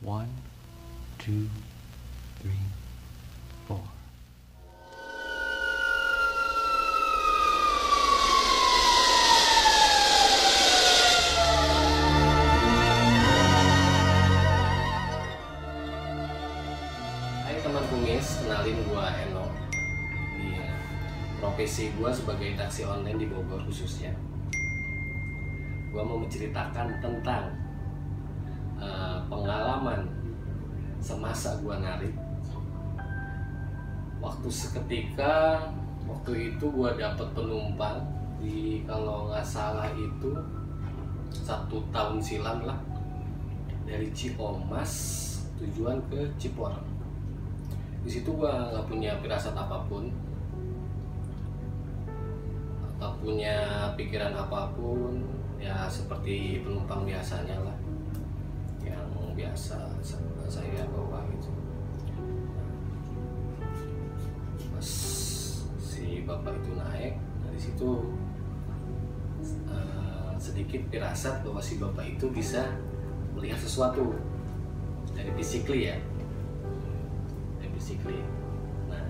One, two, three, four. Hai teman kumis, kenalin gua Eno. Iya. Profesi gua sebagai taksi online di Bogor khususnya. Gua mau menceritakan tentang pengalaman semasa gua narik. Waktu itu gua dapet penumpang di, kalau nggak salah itu 1 tahun silam lah, dari Ciamas tujuan ke Cipularang. Di situ gua nggak punya firasat apapun, nggak punya pikiran apapun, ya seperti penumpang biasanya lah, yang biasa saya bawa gitu. Pas si bapak itu naik, dari situ sedikit firasat bahwa si bapak itu bisa melihat sesuatu dari physically ya. Nah,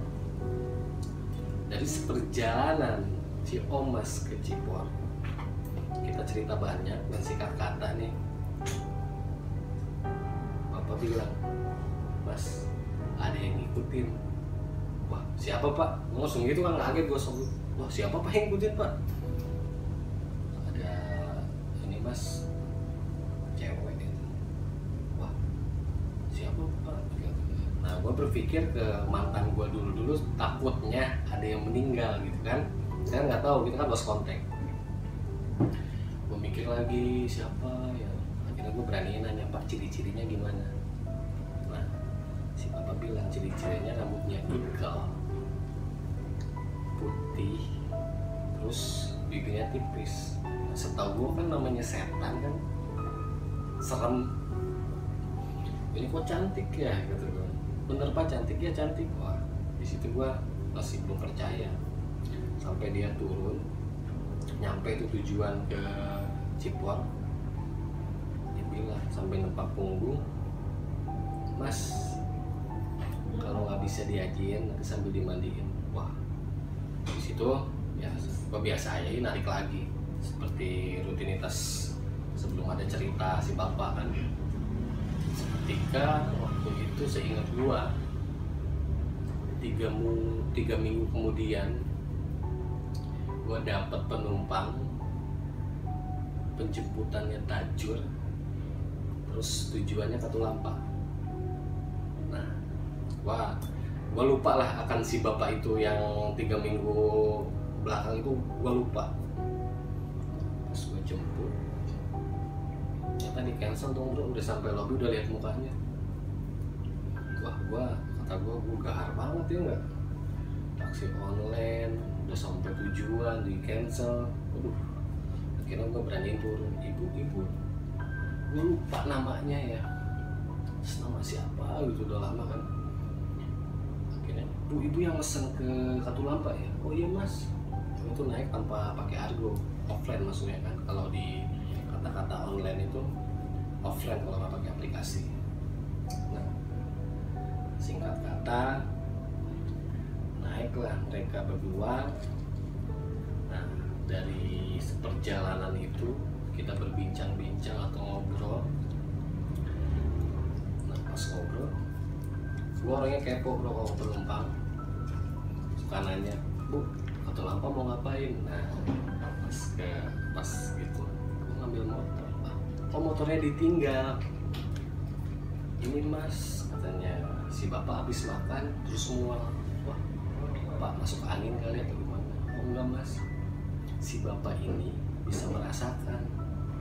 dari seperjalanan Ciamas ke Cipularang, kita cerita banyak dan singkat kata nih, bapak bilang, "Mas, ada yang ngikutin." Wah, siapa pak? Langsung gitu kan, kaget gue. Wah, siapa pak yang ngikutin pak? Ada ini mas, cewek gitu. Wah, siapa pak? Nah, gue berpikir ke mantan gue dulu takutnya ada yang meninggal gitu kan. Saya nggak tahu, kita kan lost contact. Gue mikir lagi siapa ya. Akhirnya gue berani nanya, "Pak, ciri-cirinya gimana?" Nah, si bapak bilang ciri-cirinya rambutnya ikal, putih, terus bibirnya tipis. Nah, setahu gue kan namanya setan kan serem. Ini kok cantik ya gitu gue. Bener pak, cantik ya, cantik. Wah, di situ gua masih belum percaya sampai dia turun, nyampe itu tujuan ke Cipularang. Dia bilang sampai nempak punggung, "Mas, kalau nggak bisa diajiin nanti sambil dimandiin." Wah, di situ ya gua biasa aja narik lagi seperti rutinitas sebelum ada cerita si bapak kan. Ketika waktu itu seingat gua 3 minggu kemudian gua dapat penumpang, penjemputannya tajur, terus tujuannya Katulampa. Nah, gua lupa lah akan si bapak itu yang 3 minggu belakang itu, gua lupa. Pas gua jemput, ternyata di cancel dong bro, udah sampai lobby udah lihat mukanya. Wah, kata gua gahar banget ya nggak, taksi online udah sampai tujuan di cancel. Waduh, akhirnya gua beraniin turun. Ibu gua lupa namanya ya, nama siapa gitu, udah lama kan. Akhirnya, ibu yang mesen ke Katulampa ya?" "Oh iya mas." Itu naik tanpa pakai argo, offline maksudnya kan. Kalau di kata-kata online itu offline kalau nggak pakai aplikasi. Nah, singkat kata, naiklah mereka berdua. Nah, dari seperjalanan itu kita berbincang-bincang atau ngobrol. Nah, pas ngobrol, gua orangnya kepo bro kalau penumpang, suka nanya, "Bu, Katulampa mau ngapain?" Nah, pas gitu gua ngambil motor. "Kok motornya ditinggal?" "Ini mas," katanya, "si bapak habis makan terus mual." Wah, "Pak masuk angin kali atau gimana?" "Oh enggak mas, si bapak ini bisa merasakan."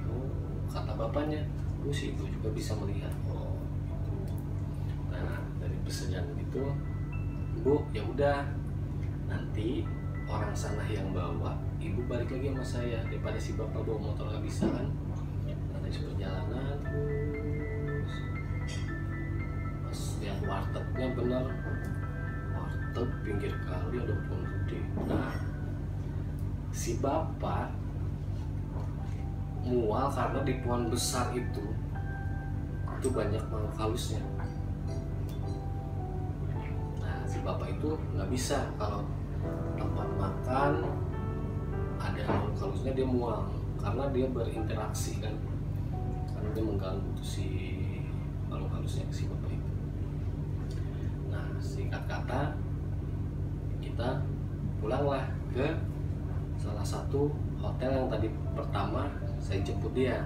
"Oh," kata bapaknya, "Oh si ibu juga bisa melihat." Oh gitu. Nah, dari persejalan itu, "Bu ya udah, nanti orang sana yang bawa, ibu balik lagi sama saya, daripada si bapak bawa motor nggak bisa kan." Nanti perjalanan terus pas lihat wartegnya, bener warteg pinggir kali ada pohon gede. Nah, si bapak mual karena di pohon besar itu itu banyak makhluk halusnya. Nah si bapak itu nggak bisa kalau tempat makan ada makhluk halusnya dia mual, karena dia berinteraksi kan, karena dia mengganggu tuh si makhluk halusnya si bapak itu. Nah singkat kata kita pulanglah ke salah satu hotel yang tadi pertama saya jemput dia.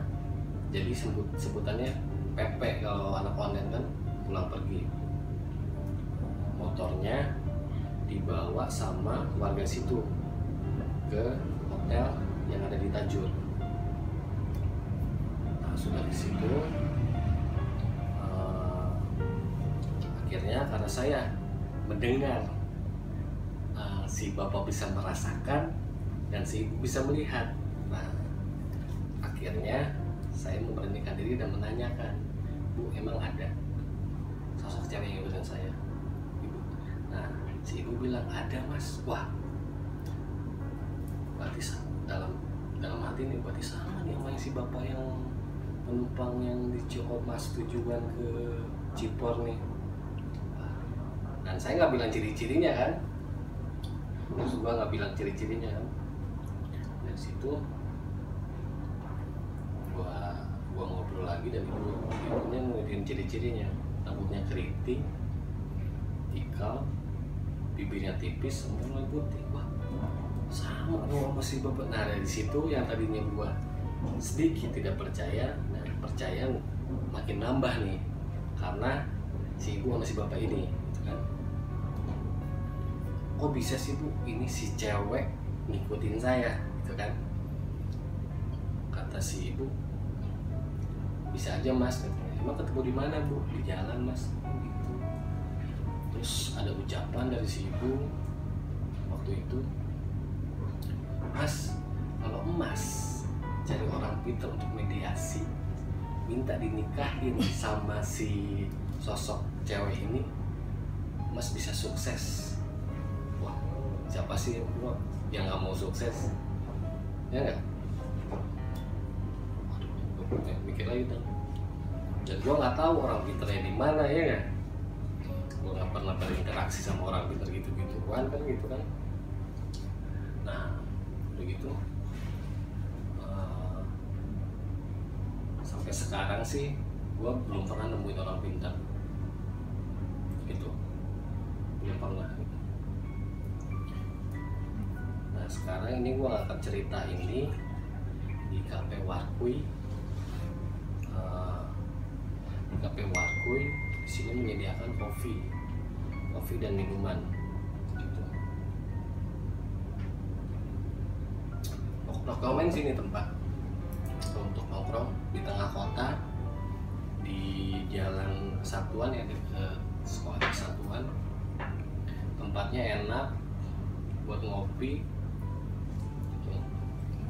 Jadi sebutannya PP kalau anak online kan, pulang pergi. Motornya dibawa sama warga situ ke hotel yang ada di Tajur. Nah sudah di situ akhirnya karena saya mendengar si bapak bisa merasakan dan si ibu bisa melihat. Nah akhirnya saya memberanikan diri dan menanyakan, Bu, emang ada sosok cewek yang ikutin saya, Ibu? Nah si ibu bilang ada, Mas. Wah, berarti dalam hati nih, berarti sama nih sama si bapak yang penumpang yang di Ciamis tujuan ke Cipor nih. Dan saya nggak bilang ciri-cirinya kan, terus gua nggak bilang ciri-cirinya kan. Dari situ gua ngobrol lagi dan ibunya ngeliatin ciri-cirinya, rambutnya keriting, ikal, bibirnya tipis, mulai putih. Wah, sama dong sama si bapak. Nah dari situ yang tadinya gua sedikit tidak percaya, nah percaya makin nambah nih, karena si ibu sama si bapak ini, gitu kan. Kok bisa sih Bu, ini si cewek ngikutin saya, gitu kan? Kata si ibu, bisa aja Mas. Emang ketemu di mana Bu? Di jalan Mas. Gitu. Terus ada ucapan dari si ibu waktu itu, Mas, kalau Mas cari orang pintar untuk mediasi, minta dinikahin sama si sosok cewek ini, Mas bisa sukses. Wah, siapa sih yang nggak mau sukses? Ya nggak? Mikir lagi dong. Dan gue nggak tahu orang pinternya di mana, ya nggak? Gue nggak pernah berinteraksi sama orang pinter gitu-gituan kan, gitu kan? Nah, begitu. Sampai sekarang sih, gue belum pernah nemuin orang pintar. Gitu, belum pernah. Nah, sekarang ini gue akan cerita ini di Cafe Warkuy. Di Cafe Warkuy di sini menyediakan kopi dan minuman. Gitu. Nongkrong sini tempat untuk nongkrong di tengah kota, di Jalan Kesatuan ya, di Sekolah Kesatuan. Tempatnya enak buat ngopi.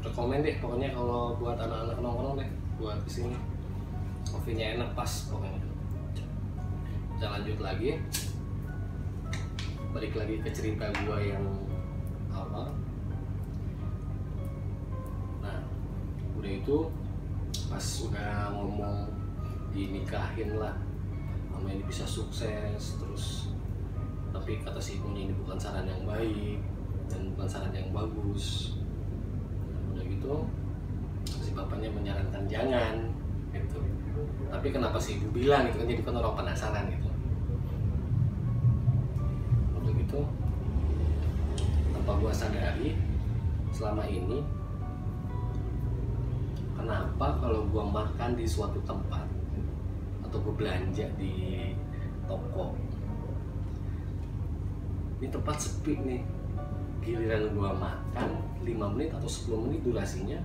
Rekomen deh pokoknya kalau buat anak-anak nongkrong deh, buat kesini. Kopinya enak, pas pokoknya. Kita lanjut lagi, balik lagi ke cerita gua yang awal. Nah udah itu pas udah ngomong dinikahin lah, namanya bisa sukses terus, tapi kata si ibunya ini bukan saran yang baik dan bukan saran yang bagus. Nah, udah gitu si bapaknya menyarankan jangan gitu. Tapi kenapa si ibu bilang gitu kan, jadi kan orang penasaran gitu. Udah gitu tanpa gua sadari selama ini, kenapa kalau gua makan di suatu tempat atau gua belanja di toko, ini tempat sepi nih, giliran gua makan 5 menit atau 10 menit durasinya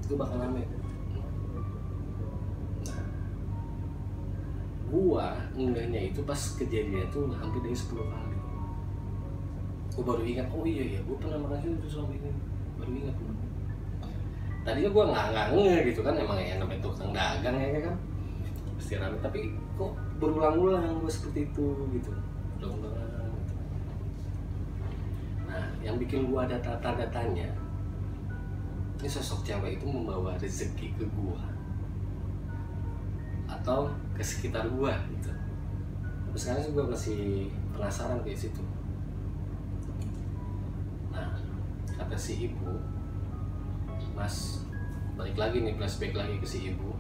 itu bakal rame. Nah, gua ngehnya itu pas kejadian itu hampir dari 10 kali. Gua baru ingat, oh iya gua pernah makan itu selama ini, baru ingat. Tadinya gue nggak ngeh gitu kan, emang yang namanya tukang dagang ya kan pasti rame, tapi kok berulang-ulang gue seperti itu gitu, berulang-ulang gitu. Nah yang bikin gue ada tanda tanya, ini sosok cewek itu membawa rezeki ke gue atau atau ke sekitar gua gitu. Tapi sekarang sih gua masih penasaran kayak situ. Nah, kata si ibu, Mas, balik lagi nih, flashback lagi ke si ibu.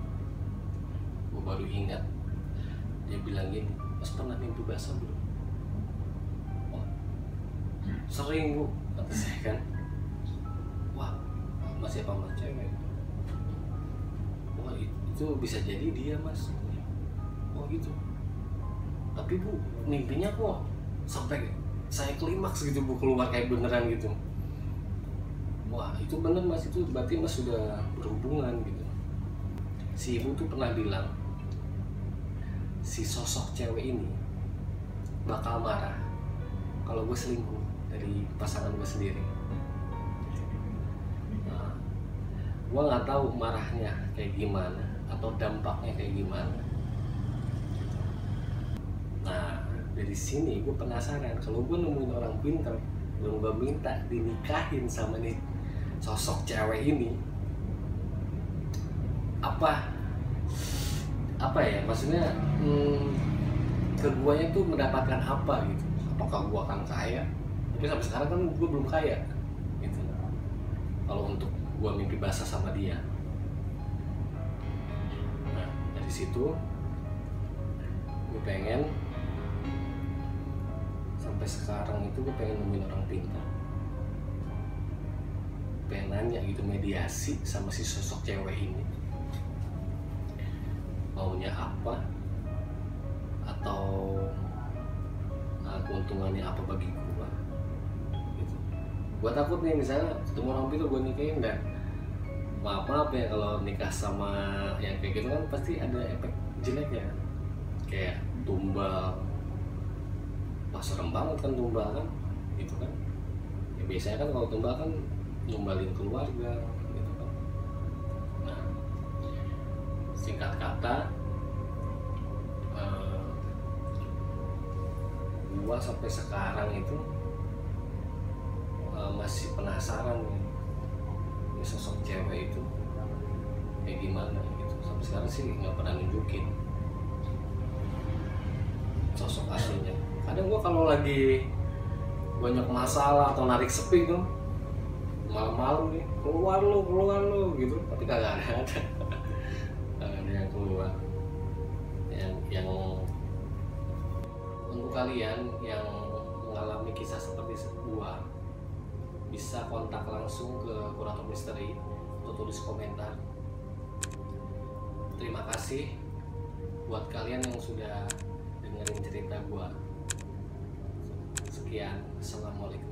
Gua baru ingat, dia bilang gini, Mas pernah mimpi basah belum? Oh, sering Bu, kata saya kan. Wah, masih apa Mas cewek? Wah, itu bisa jadi dia Mas. Oh gitu. Tapi Bu, mimpinya kok sampai saya klimaks gitu Bu, keluar kayak beneran gitu. Wah, itu bener Mas, itu berarti Mas sudah berhubungan gitu. Si ibu tuh pernah bilang, si sosok cewek ini bakal marah kalau gue selingkuh dari pasangan gue sendiri. Nah, gue nggak tahu marahnya kayak gimana atau dampaknya kayak gimana. Nah, dari sini gue penasaran, kalau gue nemuin orang pintar dan gue minta dinikahin sama nih sosok cewek ini, apa ya maksudnya, ke guanya tuh mendapatkan apa gitu. Apakah gua akan kaya? Tapi sampai sekarang kan gua belum kaya gitu. Kalau untuk gua mimpi basah sama dia. Nah, dari situ gue pengen, sampai sekarang itu gue pengen nemuin orang pintar, pengen nanya gitu, mediasi sama si sosok cewek ini, maunya apa atau keuntungannya apa bagi gua gitu. Gua takut nih misalnya ketemu orang pintar gua nikahin, dan maaf ya kalau nikah sama yang kayak gitu kan pasti ada efek jeleknya, kayak tumbal. Wah, serem banget kan tumbal kan gitu kan. Ya biasanya kan kalau tumbal kan numbalin keluarga gitu kan. Nah, singkat kata, gua sampai sekarang itu masih penasaran nih, ini sosok cewek itu kayak gimana gitu. Sampai sekarang sih nggak pernah nunjukin sosok aslinya. Kadang gua kalau lagi banyak masalah atau narik sepi tuh, malam-malam nih, keluar lu gitu, tapi kagak ada yang keluar. Yang untuk kalian yang mengalami kisah seperti gua, bisa kontak langsung ke Kurator Misteri atau tulis komentar. Terima kasih buat kalian yang sudah dengerin cerita gua. Sekian, assalamualaikum.